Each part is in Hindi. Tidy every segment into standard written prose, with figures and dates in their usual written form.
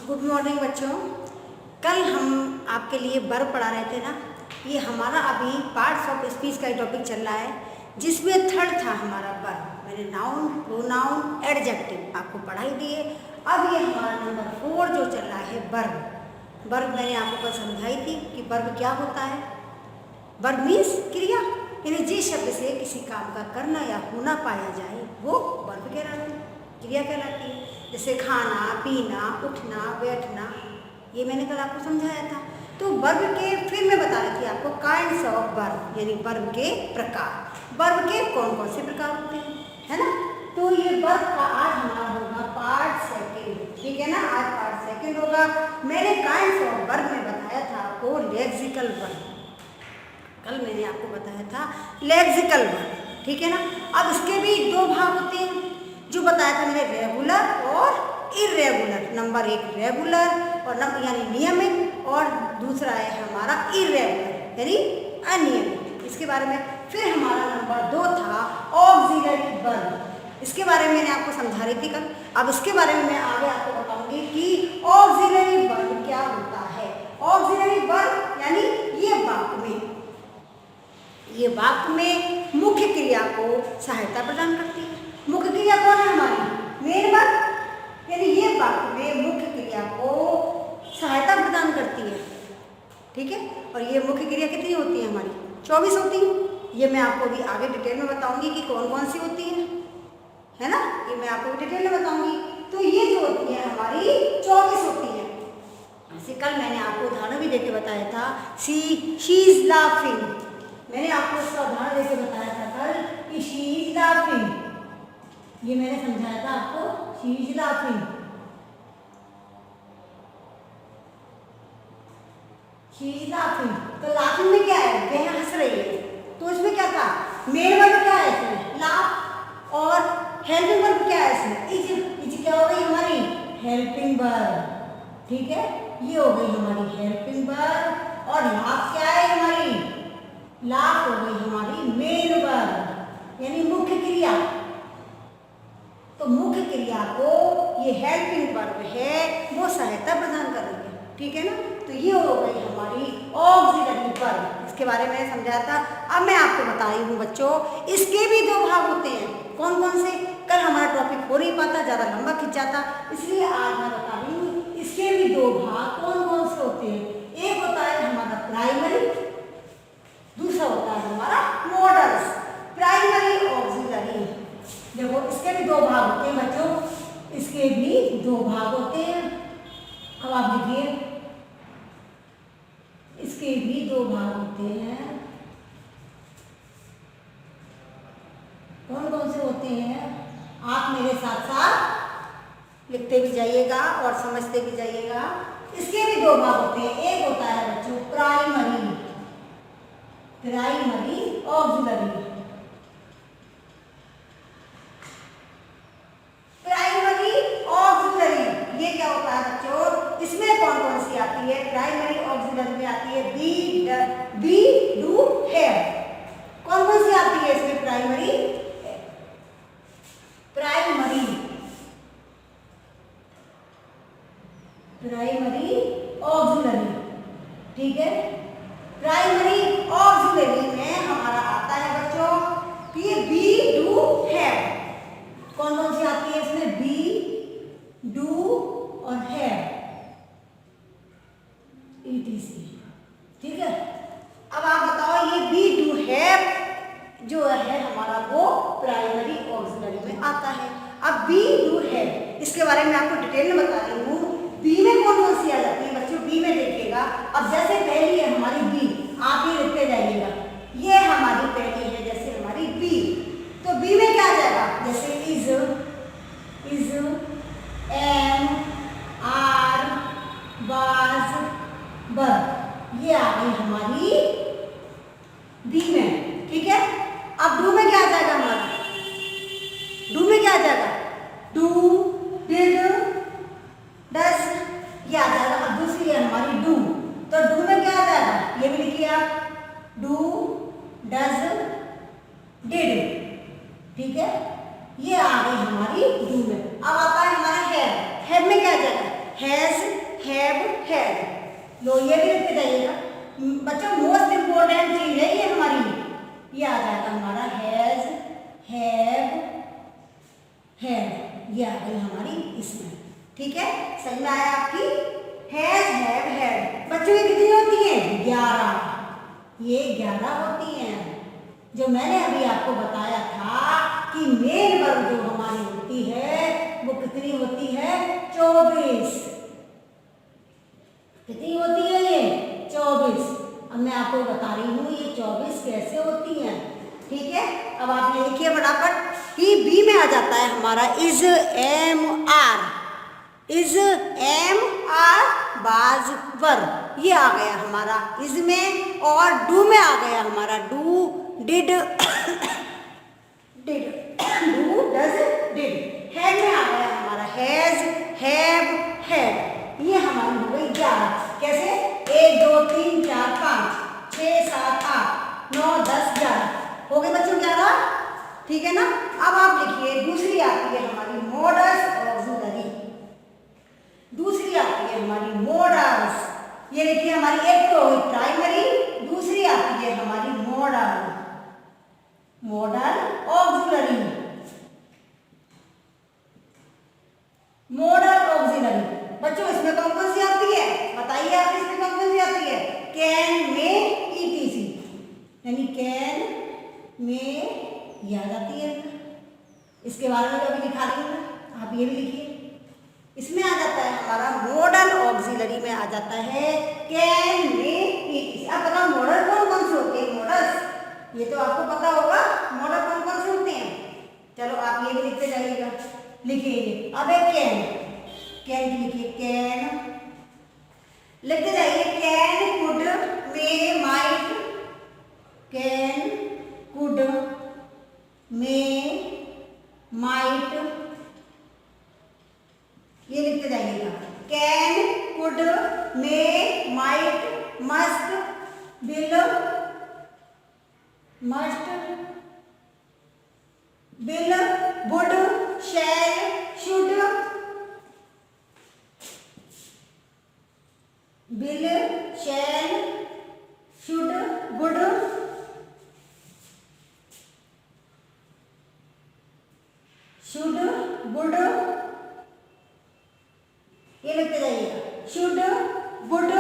गुड मॉर्निंग बच्चों। कल हम आपके लिए वर्ब पढ़ा रहे थे ना। ये हमारा अभी पार्ट्स ऑफ स्पीच का टॉपिक चल रहा है, जिसमें थर्ड था हमारा वर्ब। मैंने नाउन, प्रोनाउन, एडजेक्टिव आपको पढ़ाई दिए। अब ये हमारा नंबर 4 जो चल रहा है वर्ब। वर्ब मैंने आपको कल समझाई थी कि वर्ब क्या होता है। वर्ब मीन्स क्रिया, यानी जिस शब्द से किसी काम का करना या होना पाया जाए वो वर्ब कहलाती है, क्रिया कहलाती है। जैसे खाना, पीना, उठना, बैठना, ये मैंने कल आपको समझाया था। तो वर्ब के फिर मैं बता रही थी आपको काइंड्स ऑफ वर्ब, यानी वर्ब के प्रकार। वर्ब के कौन कौन से प्रकार होते हैं, है ना। तो ये वर्ब का आज हमारा होगा पार्ट सेकंड, ठीक है ना। आज पार्ट सेकंड होगा। मैंने काइंड्स ऑफ वर्ब में बताया था आपको लेक्सिकल वर्ब। कल मैंने आपको बताया था लेक्सिकल वर्ब, ठीक है ना। अब इसके भी दो भाग होते हैं जो बताया था मैंने, रेगुलर और इरेगुलर। नंबर 1 रेगुलर और नंबर यानी नियमित, और दूसरा है हमारा इरेगुलर यानी अनियमित। इसके बारे में फिर हमारा नंबर 2 था ऑक्सिलरी वर्ब। इसके बारे में मैंने आपको समझा रही थी कल। अब इसके बारे में मैं आगे आपको बताऊंगी कि ऑक्सिलरी वर्ब क्या होता है। ऑक्सिलरी वर्ब यानी ये वाक्य में मुख्य क्रिया को सहायता प्रदान करती है। मुख्य क्रिया कौन है हमारी, मेन वर्ब, यानी ये वाक्य में मुख्य क्रिया को सहायता प्रदान करती है, ठीक है। और ये मुख्य क्रिया कितनी होती है हमारी, 24 होती है। ये मैं आपको भी आगे डिटेल में बताऊंगी कि कौन कौन सी होती है ना। ये मैं आपको डिटेल में बताऊंगी। तो ये जो होती है हमारी 24 होती है। जैसे कल मैंने आपको उदाहरण भी देके बताया था, शी इज लाफिंग। मैंने आपको इसका उदाहरण देके बताया था कल कि शी इज लाफिंग। ये मैंने समझाया था आपको, she is laughing. She is laughing. तो लाफिंग में क्या है, वह हंस रही है। तो इसमें क्या था, मेन वर्ब क्या है इसमें, लाफ। और हेल्पिंग वर्ब क्या है इसमें, इज क्या हो गई हमारी, हेल्पिंग वर्ब, ठीक है। ये हो गई हमारी हेल्पिंग वर्ब। और लाफ क्या है हमारी, लाफ हो गई हमारी मेन वर्ब यानी मुख्य क्रिया। तो मुख्य क्रिया को ये हेल्पिंग वर्ब है वो सहायता प्रदान कर रही है, ठीक है ना। तो ये हो गई हमारी ऑक्सिलरी वर्ब। इसके बारे में समझाया था। अब मैं आपको बता रही हूँ बच्चों, इसके भी दो भाग होते हैं। कौन कौन से, कल हमारा टॉपिक हो नहीं पाता, ज़्यादा लंबा खिंच जाता, इसलिए आज मैं बता रही हूँ इसके भी दो भाग कौन कौन से होते हैं। एक होता है हमारा प्राइमरी, दूसरा होता है हमारा मॉडल्स। Primary, auxiliary. देखो इसके भी दो भाग होते हैं बच्चों, इसके भी दो भाग होते हैं। अब आप देखिए इसके भी दो भाग होते हैं। कौन कौन से होते हैं, आप मेरे साथ साथ लिखते भी जाइएगा और समझते भी जाइएगा। इसके भी दो भाग होते हैं। एक होता है बच्चों primary, primary auxiliary. Primary auxiliary ये क्या होता है बच्चों, इसमें कौन कौन सी आती है, प्राइमरी ऑक्सिलरी में आती है बी, डू, हैव। कौन कौन सी आती है इसमें प्राइमरी, प्राइमरी ऑक्सिलरी, ठीक है। प्राइमरी ऑक्सिलरी में हमारा आता है बच्चों ये बी, डू, हैव। कौन कौन सी आती है इसमें, बी, डू और हैव, ETC, ठीक है। अब आप बताओ ये बी, डू, हैव जो है हमारा वो प्राइमरी ऑक्सिलरी में आता है। अब बी, डू, हैव इसके बारे में आपको डिटेल में बता रही हूँ। बी में कौन कौन सी आ जाती है बच्चों, बी में देखिएगा। अब जैसे पहली है हमारी बी, आप ये लिखते जाइएगा, ये हमारी पहली है जैसे हमारी बी। तो बी में क्या आ जाएगा, जैसे इज, एम, आर, वाज, वर, ये आ गई हमारी बी में, ठीक है। अब डू में क्या आ जाएगा हमारा, डू में क्या आ जाएगा, डू, डिड, डस, ये आ जाएगा। अब दूसरी है हमारी डू, तो डू में क्या आ जाएगा, ये भी लिखिए आप, डू, डज, डिड, ठीक है। ये आ गई हमारी डू में। अब आता है हमारा हैव। हैव में क्या आ जाएगा, हैज, हमारी इसमें। ठीक है, समझ में आया आपकी? Has, have, had. बच्चों ये कितनी होती है? 11। ये 11 होती हैं। जो मैंने अभी आपको बताया था कि मेन वर्ब जो हमारी होती है वो कितनी होती है? 24। कितनी होती है ये? 24। अब मैं आपको बता रही हूँ ये 24 कैसे होती हैं। ठीक है, अब आप ये लिखिए फटाफट कि बी में आ जाता है हमारा is, am, are. Is, am, are as verb, ये आ गया हमारा इज में। और डू में आ गया हमारा do, did, did, do, does, did. Had में आ गया हमारा हैज, हैव, हैड। ये हमारी हो गई 11। कैसे? 1 2 3 4 5 6 7 8 9 10 11 हो गए बच्चों 11। ठीक है ना? अब आप लिखिए दूसरी आती है हमारी मॉडल्स ऑक्सिलरी। दूसरी आती है हमारी मॉडल्स। ये देखिए हमारी एक तो हुई प्राइमरी, दूसरी आती है हमारी model, model auxiliary. Model auxiliary बच्चों इसमें कौन कौन सी आती है? बताइए आप, इसमें कौन कौन सी आती है? कैन, में, ईटीसी। यानी कैन, में, ये आ जाती है। इसके बारे में अभी लिखा रही हूँ, आप ये भी लिखिए। इसमें आ जाता है हमारा मॉडल ऑक्सिलरी में आ जाता है कैन, में, ईटीसी। अब बताओ मॉडल कौन कौन से होते हैं? मॉडल्स ये तो आपको पता होगा, मॉडल कौन कौन से होते हैं। चलो आप ये भी लिखते जाइएगा, लिखिए। अब एक कैन, कैन की लिखिए कैन, लिखते जाइए can, could, may, might. Can, could, may, might, ये लिखते जाइएगा। Can, could, may, might, must, will, must, will, would, shall, should, will, shall, should, would, should, would, ये लिखते जाइएगा। Should, would,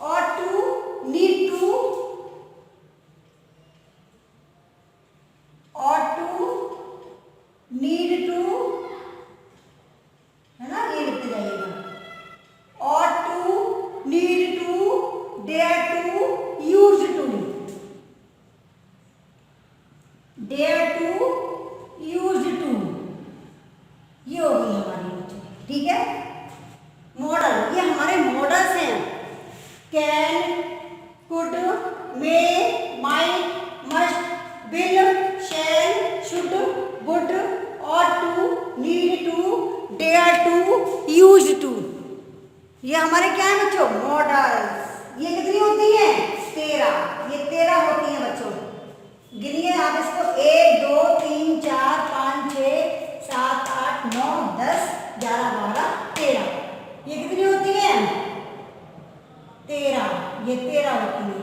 ought to, need to, ought to, need to, है ना, ये लिखते जाइएगा। ought to, need to, dare to, used to, dare to, used to, ये हो गई हमारी बच्चों। ठीक है, मॉडल, ये हमारे मॉडल्स हैं। Can, could, may, might, must, will, shall, should, would, ought to, need to, dare to, used to, ये हमारे क्या है बच्चों? मॉडल्स। ये कितनी होती है? 13। ये 13 होती है बच्चों। गिनिए आप इसको 1 2 3 4 5 6 7 8 9 10 11 12 13। ये कितनी होती है? 13। ये 13 होती है।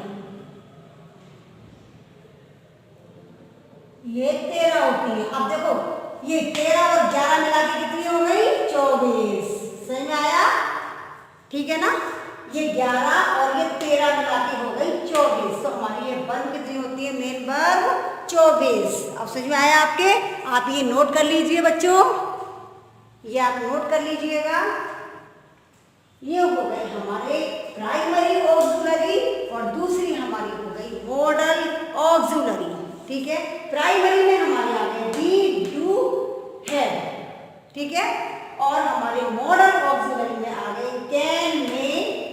ये 13 होती है। अब देखो ये 13 और 11 मिला के कितनी हो गई? 24। समझ में आया? ठीक है ना? ये 11 और ये 13 मिला के हो गई 24। तो हमारी ये वर्ब कितनी होती है? Main verb 24। अब समझ में आया आपके? आप ये नोट कर लीजिए बच्चों, ये आप नोट कर लीजिएगा। ये हो गए हमारे प्राइमरी ऑक्सिलरी और दूसरी हमारी हो गई मॉडल ऑक्सिलरी। ठीक है, प्राइमरी में हमारे आ गए बी, डू, हैव। ठीक है, और हमारे मॉडल ऑक्सिलरी में आ गए कैन, में।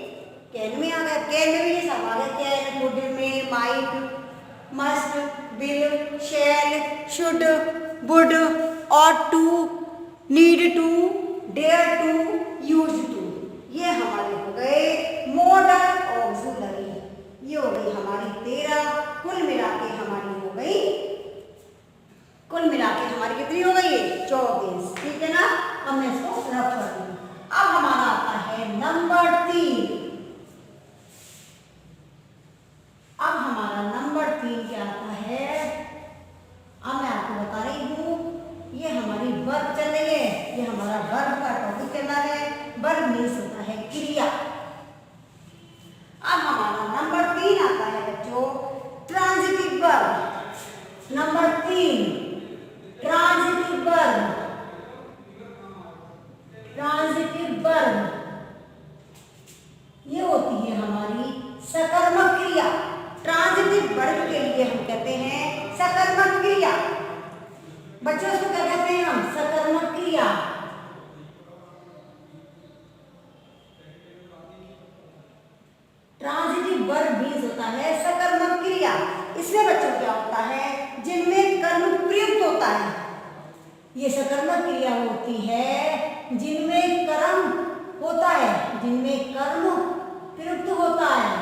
कैन में आ गया, कैन में भी ये सब आ गया। Can, could, may, might, must, will, shall, should, would, ought to, need to, dare to, used to, ये हमारे हो गए मॉडल ऑक्सिलरी। ये हो गई हमारी 13। कुल मिला के हमारी हो गई, कुल मिला के हमारी कितनी हो गई? 24। ठीक है ना? अब मैं इसको रफ कर दूँ। अब हमारा आता है नंबर 3। अब हमारा नंबर 3 क्या आता है? अब मैं आपको बता रही हूँ, ये हमारी वर्ब चल रही है, ये हमारी वर्ब मीन्स होता है क्रिया। अब हमारा नंबर 3 आता है बच्चों transitive verb. Number 3 transitive verb. Transitive verb ये होती है हमारी सकर्मक क्रिया। ट्रांजिटिव वर्ब के लिए हम कहते हैं सकर्मक क्रिया। बच्चों इसको क्या कहते हैं हम? सकर्मक क्रिया। ट्रांजिटिव वर्ब मीन्स होता है सकर्मक क्रिया। इसमें बच्चों क्या होता है? जिनमें कर्म प्रयुक्त होता है। ये सकर्मक क्रिया होती है जिनमें कर्म होता है, जिनमें कर्म प्रयुक्त होता है।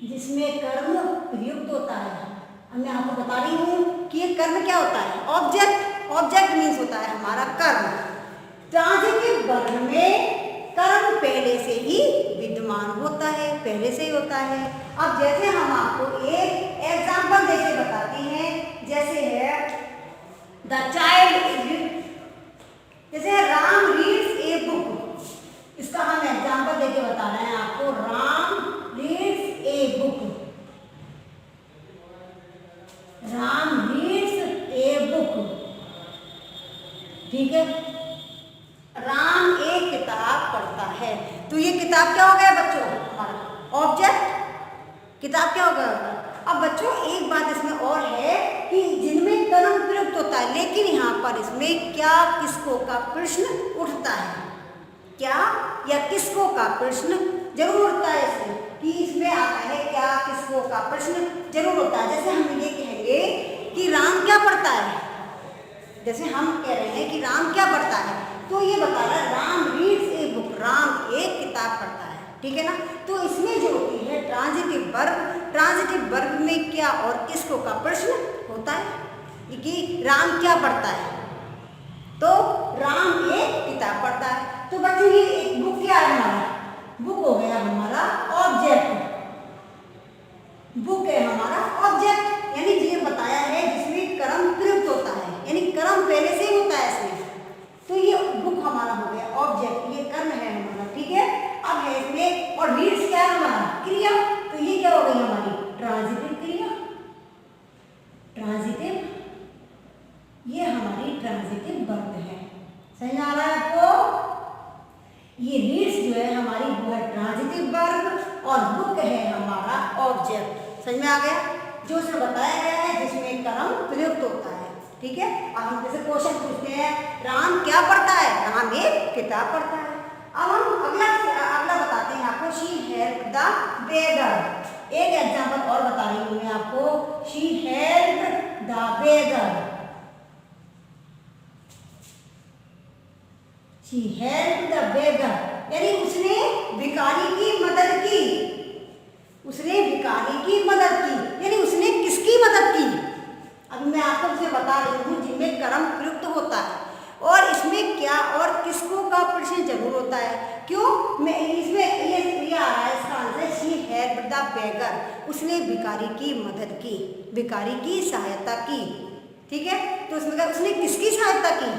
जिसमें कर्म प्रयुक्त होता है। अब मैं आपको बता रही हूं कि ये कर्म क्या होता है? ऑब्जेक्ट। ऑब्जेक्ट मीन्स होता है हमारा कर्म। ट्रांजिटिव वर्ब में कर्म पहले से ही विद्यमान होता है, पहले से ही होता है। अब जैसे हम आपको एक एग्जांपल देके बताते हैं, जैसे है द चाइल्ड, जैसे राम रीड्स ए बुक। इसका हम एग्जांपल देके बता रहे हैं आपको। Ram reads a book. Ram reads a book. ठीक है, राम एक किताब पढ़ता है। तो ये किताब क्या हो गया बच्चों? हमारा ऑब्जेक्ट। किताब क्या हो गया? अब बच्चों एक बात इसमें और है कि जिनमें कर्म प्रयुक्त होता है, लेकिन यहाँ पर इसमें क्या किसको का प्रश्न उठता है। क्या या किसको का प्रश्न जरूर उठता है इसमें, कि इसमें आता है क्या किसको का प्रश्न जरूर होता है। जैसे हम ये कहेंगे कि राम क्या पढ़ता है, जैसे हम कह रहे हैं कि राम क्या पढ़ता है, तो ये बता रहा है Ram reads a book. Ram एक किताब पढ़ता है। ठीक है ना? तो इसमें जो होती है ट्रांजिटिव वर्ब, ट्रांजिटिव वर्ब में क्या और किसको का प्रश्न होता है कि राम क्या पढ़ता है, तो राम एक किताब पढ़ता है। तो बच्चों ये एक बुक क्या है? हमारा बुक हो गया हमारा ऑब्जेक्ट। बुक है हमारा ऑब्जेक्ट, यानी ये बताया है जिसमें कर्म प्रयुक्त होता है, यानी कर्म पहले से ही होता है इसमें। तो ये बुक हमारा हो गया ऑब्जेक्ट, ये कर्म है हमारा। ठीक है, अब है इसमें और रीड्स क्या है हमारा? क्रिया। तो ये क्या हो गई हमारी? ट्रांजिटिव क्रिया। ट्रांजिटिव, ये हमारी ट्रांजिटिव वर्ब है। समझ आ रहा है आपको? ये रीड्स जो है हमारी वो है ट्रांजिटिव वर्ब और बुक है हमारा ऑब्जेक्ट। समझ में आ गया? जो उसमें बताया गया है जिसमें कर्म प्रयुक्त होता है। ठीक है, अब हम जैसे क्वेश्चन पूछते हैं राम क्या पढ़ता है? राम एक किताब पढ़ता है। अब हम अगला बताते हैं आपको शी हेल्प्ड द बेगर। एक एग्जांपल और बता रही हूं मैं आपको। She helped the beggar. She helped the beggar, यानी उसने भिखारी की मदद की। उसने भिखारी की मदद की, यानी उसने किसकी मदद की? अभी मैं आपको उसे बता रही हूँ जिनमें कर्म प्रयुक्त होता है और इसमें क्या और किसको का प्रश्न जरूर होता है। क्यों? मैं इसमें ये आ रहा है इसका answer she helped the beggar. उसने भिखारी की मदद की, भिखारी की सहायता की। ठीक है, तो उसमें क्या उसने किसकी सहायता की?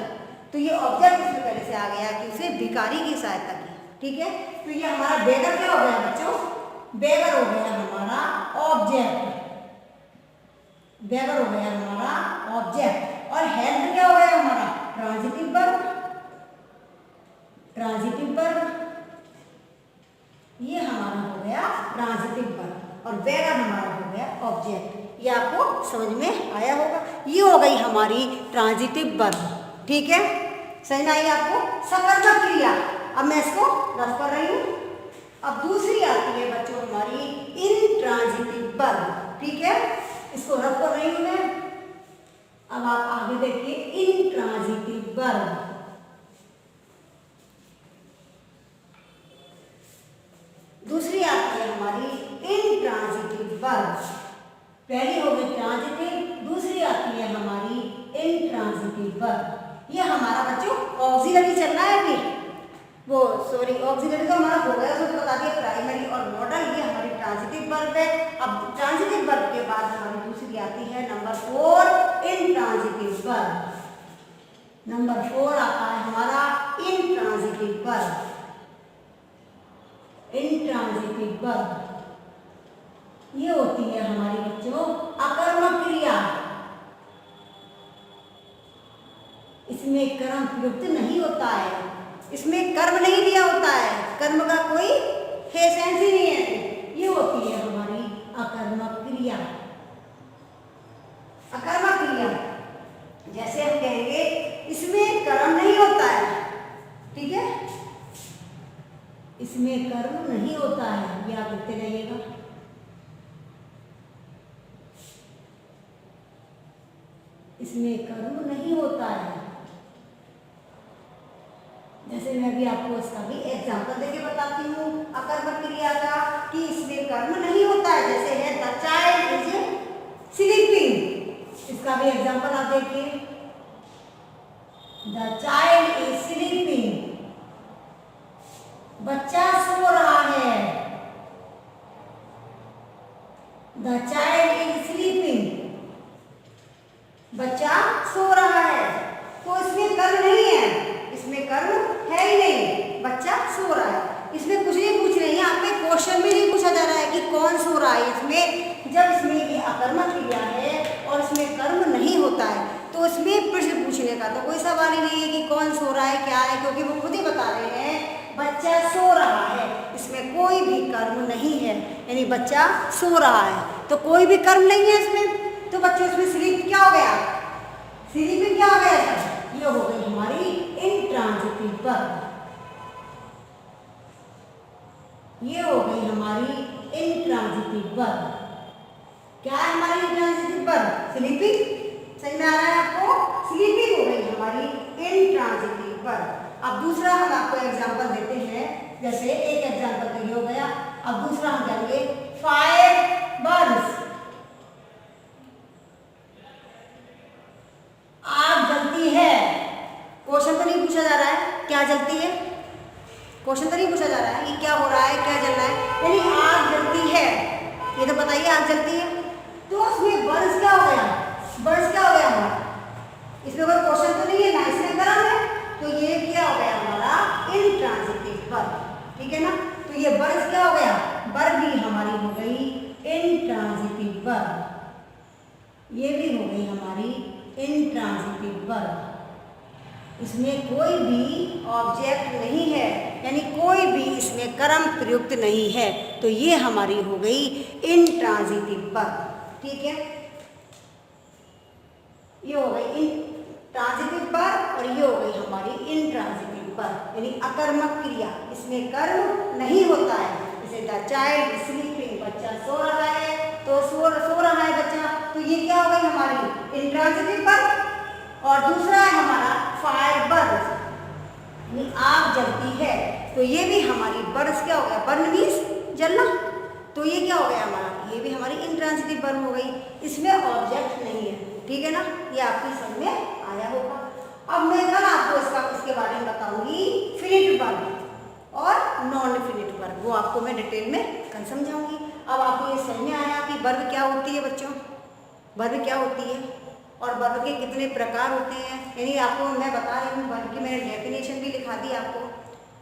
तो ये ऑब्जेक्ट इसमें पहले से आ गया कि उसे भिखारी की सहायता की। ठीक है, तो ये हमारा बेगर क्या हो गया बच्चों? बेगर हो गया हमारा ऑब्जेक्ट। बेगर हो गया हमारा ऑब्जेक्ट और हेल्प क्या हो गया हमारा? Transitive verb. ट्रांजिटिव वर्ब ये हमारा हो गया ट्रांजिटिव वर्ब और बेगर हमारा हो गया ऑब्जेक्ट। ये आपको समझ में आया होगा। ये हो गई हमारी ट्रांजिटिव वर्ब। ठीक है, समझ में आई आपको? सकर्मक क्रिया। अब मैं इसको रफ कर रही हूँ। अब दूसरी आती है बच्चों हमारी इंट्रांजिटिव वर्ब। ठीक है, इसको रफ कर रही हूँ मैं। अब आप आगे देखिए इंट्रांजिटिव वर्ब। दूसरी आती है हमारी इंट्रांजिटिव वर्ब। पहली हो गई ट्रांजिटिव, दूसरी आती है हमारी इंट्रांजिटिव वर्ब। ये हमारा बच्चों ऑक्सिलरी चल रहा है अभी, वो सॉरी ऑक्सिलरी तो हमारा हो गया, उसको बता दिया प्राइमरी और मॉडल। ये हमारी ट्रांजिटिव वर्ब है। अब ट्रांजिटिव वर्ब के बाद हमारी दूसरी आती है नंबर 4 इंट्रांजिटिव वर्ब। नंबर 4 आता है हमारा इंट्रांजिटिव वर्ब। इंट्रांजिटिव वर्ब ये होती है हमारी बच्चों अकर्मक क्रिया। इसमें कर्म प्रयुक्त नहीं होता है, इसमें कर्म नहीं दिया होता है, कर्म का कोई सेंस ही नहीं है। ये होती है हमारी अकर्मक क्रिया। अकर्मक क्रिया जैसे हम कहेंगे इसमें कर्म नहीं होता है, ठीक है, इसमें कर्म नहीं होता है, ये आप लिखते जाइएगा। इसमें कर्म नहीं होता है। जैसे मैं भी आपको इसका भी एग्जांपल देके बताती हूँ अकर्मक क्रिया का कि इसमें कर्म नहीं होता है। जैसे है द चाइल्ड इज स्लीपिंग, इसका भी एग्जांपल आप देखिए। द चाइल्ड इज स्लीपिंग, बच्चा सो रहा है। द चाइल्ड इज स्लीपिंग, बच्चा सो रहा है। तो इसमें कर्म नहीं है, इसमें कर्म है ही नहीं, बच्चा सो रहा है। इसमें कुछ नहीं पूछ रही है, आपके क्वेश्चन में नहीं पूछा जा रहा है कि कौन सो रहा है। इसमें जब इसमें ये अकर्मक क्रिया है और इसमें कर्म नहीं होता है तो इसमें प्रश्न पूछने का तो कोई सवाल ही नहीं है कि कौन सो रहा है क्या है, क्योंकि वो खुद ही बता रहे हैं बच्चा सो रहा है। इसमें कोई भी कर्म नहीं है, यानी बच्चा सो रहा है तो कोई भी कर्म नहीं है इसमें। तो बच्चों इसमें स्लीप क्या हो गया, स्लीप में क्या हो गया, ये हो गई हमारी इंट्रांजिटिव वर्ब। ये हो गई हमारी इंट्रांजिटिव वर्ब। क्या है हमारी इंट्रांजिटिव वर्ब? स्लीपिंग। सही में आ रहा है आपको? स्लीपिंग हो गई हमारी इंट्रांजिटिव वर्ब। अब दूसरा हम आपको एग्जांपल देते हैं। जैसे एक एग्जांपल तो ये हो गया, अब दूसरा हम कहेंगे 5 बर्ड्स। आग जलती है। क्वेश्चन तो नहीं पूछा जा रहा है क्या जलती है, क्वेश्चन तो नहीं पूछा जा रहा है कि क्या हो रहा है, क्या जल रहा है, यानी आग जलती है, ये तो बताइए आग जलती है। तो उसमें बर्ड्स क्या हो गया, बर्ड्स क्या हो गया हमारा, इसमें कोई क्वेश्चन तो नहीं है ना, इसमें कर्म है, तो ये क्या हो गया हमारा इंट्रांजिटिव वर्ब, ठीक है ना। तो ये बर्ड्स क्या हो गया, वर्ब भी हमारी हो गई इंट्रांजिटिव वर्ब, ये भी हो गई हमारी इंट्रांजिटिव वर्ब। इसमें कोई भी ऑब्जेक्ट नहीं है, यानी कोई भी इसमें कर्म प्रयुक्त नहीं है, तो ये हमारी हो गई इंट्रांजिटिव वर्ब, ठीक है। ये हो गई इंट्रांजिटिव वर्ब और ये हो गई हमारी इंट्रांजिटिव वर्ब, यानी अकर्मक क्रिया, इसमें कर्म नहीं होता है। जैसे द चाइल्ड स्लीपिंग, बच्चा सो रहा है, तो सो रहा है बच्चा, तो ये क्या हो गई हमारी इंट्रांजिटिव वर्ब। और दूसरा है हमारा 5 बर्ड्स, यानी आग जलती है, तो ये भी हमारी बर्ड्स क्या हो गया, बर्न मीन्स जलना, तो ये क्या हो गया हमारा, ये भी हमारी इंट्रांजिटिव वर्ब हो गई, इसमें ऑब्जेक्ट नहीं है, ठीक है ना। ये आपकी समझ में आया होगा। अब मैं कल आपको इसके बारे में बताऊंगी फिनिट वर्ब और नॉन फिनिट वर्ब, वो आपको मैं डिटेल में कल समझाऊंगी। अब आपको ये समझ में आया कि वर्ब क्या होती है बच्चों, वर्ब क्या होती है और वर्ब के कितने प्रकार होते हैं, यानी आपको मैं बता रही हूँ। वर्ब की मैंने डेफिनेशन भी लिखा दी आपको,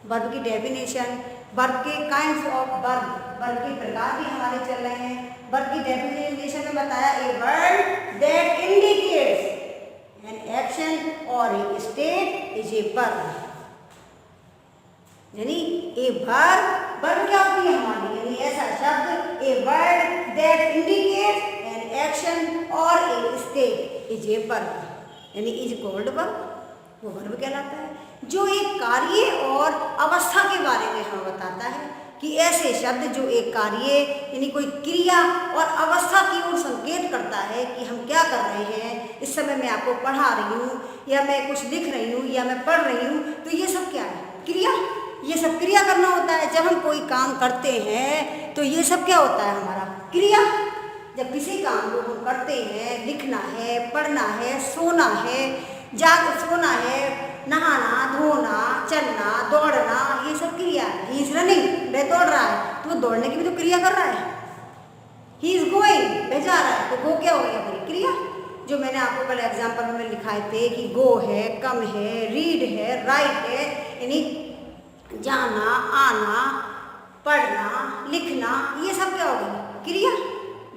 वर्ब की डेफिनेशन, वर्ब के काइंड्स ऑफ वर्ब, वर्ब के प्रकार भी हमारे चल रहे हैं। वर्ब की डेफिनेशन में बताया a word that indicates an action और ए स्टेट इज ए वर्ब, यानी ए वर्ब, वर्ब क्या होती है हमारी, यानी ऐसा शब्द a word that indicates an action और ए स्टेट इज ए वर्ब, यानी इज कॉल्ड वर्ब, वो वर्ब कहलाता है, जो एक कार्य और अवस्था के बारे में हमें बताता है कि ऐसे शब्द जो एक कार्य यानी कोई क्रिया और अवस्था की ओर संकेत करता है कि हम क्या कर रहे हैं, इस समय मैं आपको पढ़ा रही हूँ या मैं कुछ लिख रही हूँ या मैं पढ़ रही हूँ, तो ये सब क्या है, क्रिया, ये सब क्रिया करना होता है। जब हम कोई काम करते हैं तो ये सब क्या होता है हमारा क्रिया। जब किसी काम को हम करते हैं, लिखना है, पढ़ना है, सोना है, सोना है, नहाना, धोना, चलना, दौड़ना, ये सब क्रिया है। ही इज रनिंग, वह दौड़ रहा है, तो वो दौड़ने की भी तो क्रिया कर रहा है। ही इज गोइंग, वह जा रहा है, तो वो क्या हो गया हमारी क्रिया। जो मैंने आपको कल एग्जाम्पल में लिखाए थे कि गो है, कम है, रीड है, राइट है, यानी जाना, आना, पढ़ना, लिखना, ये सब क्या हो गई? क्रिया।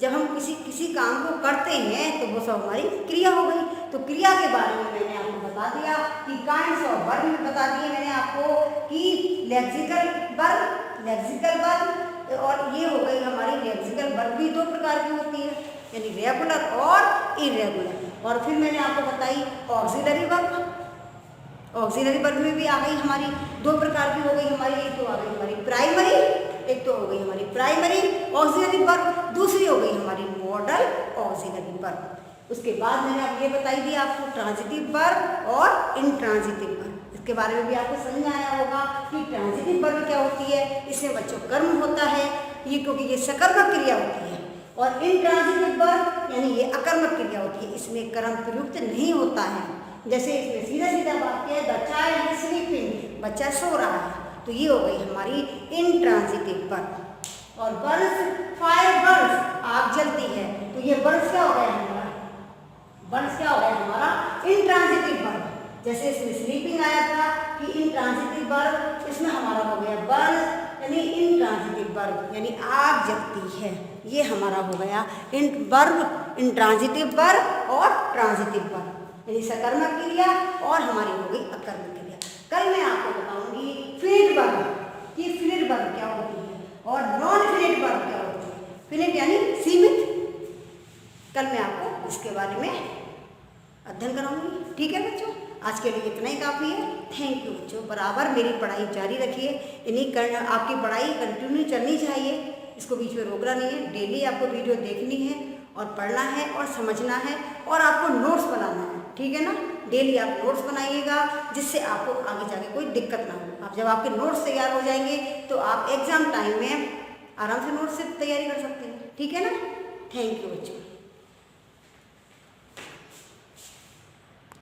जब हम किसी काम को करते हैं तो वो सब हमारी क्रिया हो गई। तो क्रिया के बारे में मैंने आपको बता दिया कि काइंड्स ऑफ वर्ब में बता दिए मैंने आपको कि लेक्सिकल वर्ब और ये हो गई हमारी लेक्सिकल वर्ब भी दो प्रकार की होती है, यानी रेगुलर और इरेगुलर। और फिर मैंने आपको बताई ऑक्सिलरी वर्ब में भी आ गई हमारी दो प्रकार की हो गई हमारी, एक तो आ गई हमारी प्राइमरी, एक तो हो गई हमारी प्राइमरी ऑक्सिलरी वर्ब, दूसरी हो गई हमारी मॉडल ऑक्सिलरी वर्ब। उसके बाद मैंने अब ये बताई दी आपको ट्रांजिटिव वर्ब और इंट्रांजिटिव वर्ब। इसके बारे में भी आपको समझ में आया होगा कि ट्रांजिटिव वर्ब क्या होती है, इसमें बच्चों कर्म होता है ये, क्योंकि ये सकर्मक क्रिया होती है। और इंट्रांजिटिव वर्ब यानी ये अकर्मक क्रिया होती है, इसमें कर्म प्रयुक्त नहीं होता है। जैसे इसमें सीधा सीधा वाक्य है द चाइल्ड इज स्लीपिंग, बच्चा सो रहा है, तो ये हो गई हमारी इंट्रांजिटिव वर्ब। और बर्न्स, फायर बर्न्स, आग जलती है, तो ये बर्न्स क्या हो गया हमारा? बर्न्स क्या हो गया हमारा? Intransitive verb. जैसे इसमें स्लीपिंग आया था कि इंट्रांजिटिव वर्ब, इसमें हमारा हो गया बर्न्स यानी इंट्रांजिटिव वर्ब, यानी आग जलती है, ये हमारा हो गया इंट्रांजिटिव वर्ब और ट्रांजिटिव वर्ब, यानी सकर्मक क्रिया और हमारी हो गई अकर्मक क्रिया। कल मैं आपको बताऊंगी फिनिट वर्ब कि फिनिट वर्ब क्या होती है और नॉन फिनिट वर्ब क्या होती है। फिनिट यानी सीमित, कल मैं आपको इसके बारे में अध्ययन कराऊंगी। ठीक है बच्चों, आज के लिए इतना ही काफ़ी है। थैंक यू बच्चों, बराबर मेरी पढ़ाई जारी रखिए, आपकी पढ़ाई कंटिन्यू चलनी चाहिए, इसको बीच में रोकना नहीं है। डेली आपको वीडियो देखनी है और पढ़ना है और समझना है और आपको नोट्स बनाना है, ठीक है ना। डेली आप नोट्स बनाइएगा जिससे आपको आगे जाके कोई दिक्कत ना हो। आप जब आपके नोट्स तैयार हो जाएंगे तो आप एग्ज़ाम टाइम में आराम से नोट्स से तैयारी कर सकते हैं, ठीक है ना। थैंक यू बच्चों।